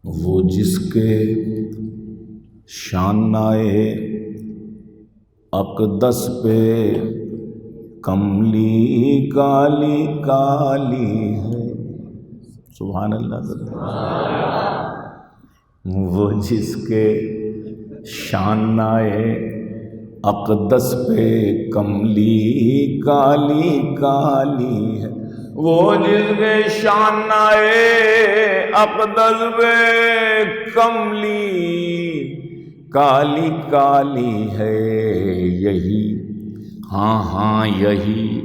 وہ جس کے شانائے اقدس پہ کملی کالی کالی ہے. سبحان اللہ. وہ جس کے شانائے اقدس پہ کملی کالی کالی ہے. وہ جس کے شانائے اقدس پہ کملی کالی کالی ہے. یہی ہاں یہی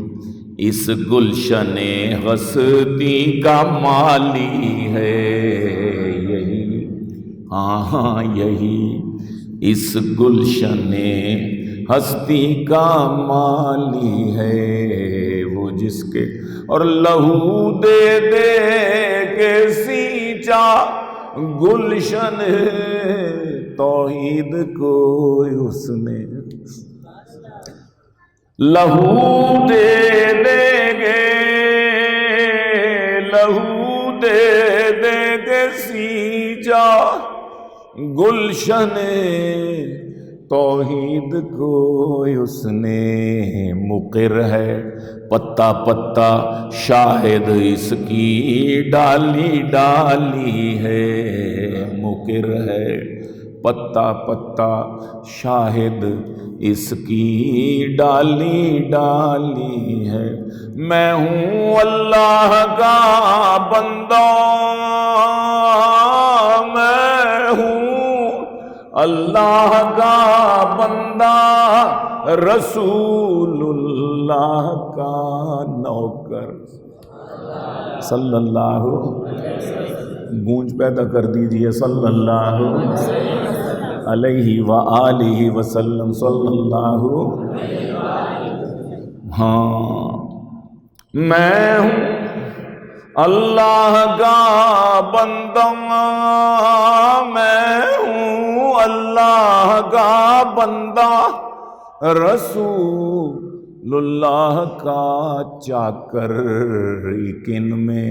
اس گلشن ہستی کا مالی ہے. یہی ہاں یہی اس گلشن ہستی کا مالی ہے. وہ جس کے اور لہو دے دے کے سینچا گلشن توحید کو اس نے. لہو دے دے گے لہو دے دے گے سینچا گلشن توحید کو اس نے. مقر ہے پتا پتا شاہد اس کی ڈالی ڈالی ہے. مقر ہے پتا پتا شاہد اس کی ڈالی ڈالی ہے. میں ہوں اللہ کا بندہ میں ہوں اللہ کا بندہ رسول اللہ کا نوکر. صلی اللہ گونج پیدا کر دیجئے صلی اللہ علیہ وآلہ وسلم. صلی اللہ. ہاں میں ہوں اللہ کا بندہ میں ہوں اللہ کا بندہ رسول اللہ کا چاکر. ایک ان میں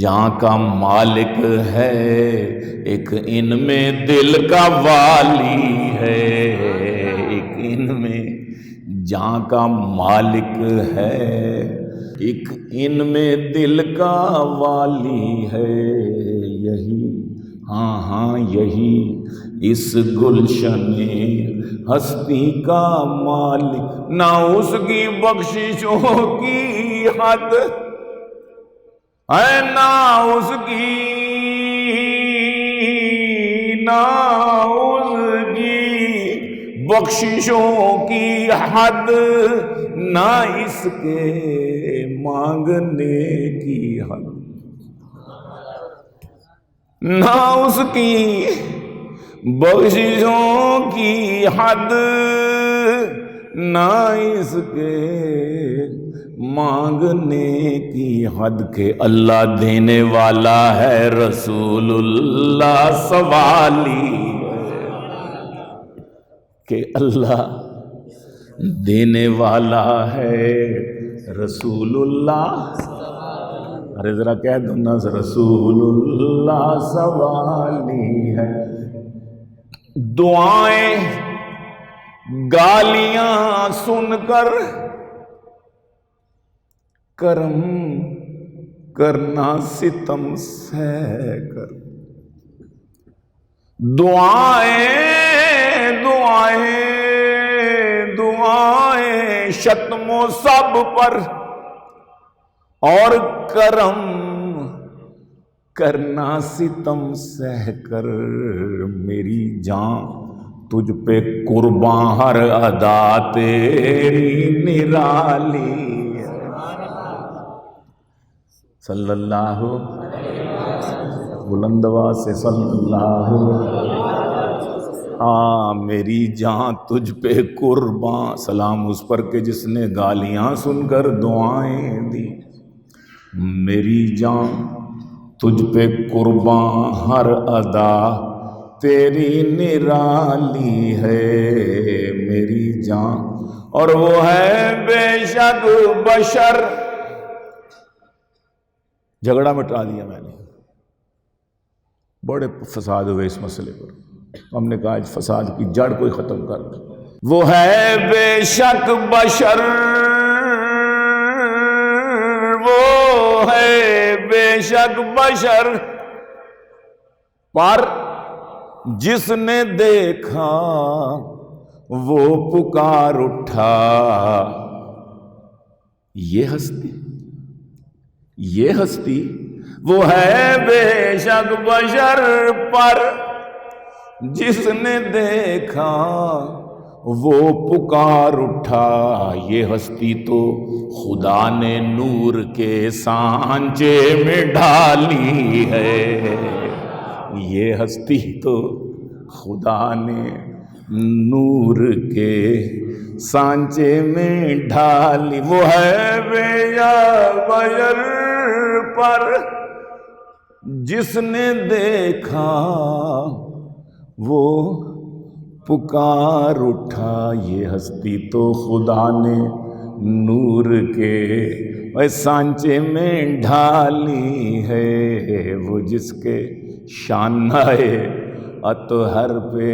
جہاں کا مالک ہے ایک ان میں دل کا والی ہے. ایک ان میں جہاں کا مالک ہے ایک ان میں دل کا والی ہے. یہی ہاں یہی اس گلشن ہستی کا مالک. نہ اس کی بخششوں کی حد ہے نہ اس کی بخششوں کی حد نہ اس کے مانگنے کی حد. نہ اس کی بخششوں کی حد نہ اس کے مانگنے کی حد. کے اللہ دینے والا ہے رسول اللہ سوالی کہ اللہ دینے والا ہے رسول اللہ. ارے ذرا کہہ دو نا رسول اللہ سوالی ہے. دعائیں گالیاں سن کر کرم کرنا ستم سہ کر. دعائیں شتم و سب پر اور کرم کرنا ستم سہ کر. میری جان تجھ پہ قرباں ہر ادا تیری نرالی. صلی اللہ بلند آواز سے صلی اللہ. میری جان تجھ پہ قرباں. سلام اس پر کہ جس نے گالیاں سن کر دعائیں دی. میری جان تجھ پہ قرباں ہر ادا تیری نرالی ہے. میری جان اور وہ ہے بے شک بشر. جھگڑا مٹا دیا میں نے. بڑے فساد ہوئے اس مسئلے پر، ہم نے کہا آج فساد کی جڑ کوئی ختم کر دے۔ وہ ہے بے شک بشر، وہ ہے بے شک بشر، پر جس نے دیکھا وہ پکار اٹھا۔ یہ ہستی وہ ہے بے شک بشر، پر جس نے دیکھا وہ پکار اٹھا۔ یہ ہستی تو خدا نے نور کے سانچے میں ڈالی ہے، یہ ہستی تو خدا نے نور کے سانچے میں ڈالی۔ وہ ہے بے شک بشر، پر جس نے دیکھا وہ پکار اٹھا۔ یہ ہستی تو خدا نے نور کے سانچے میں ڈھالی ہے، وہ جس کے شانہ اطہر پہ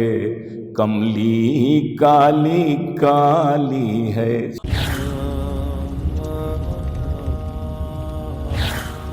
کملی کالی کالی ہے۔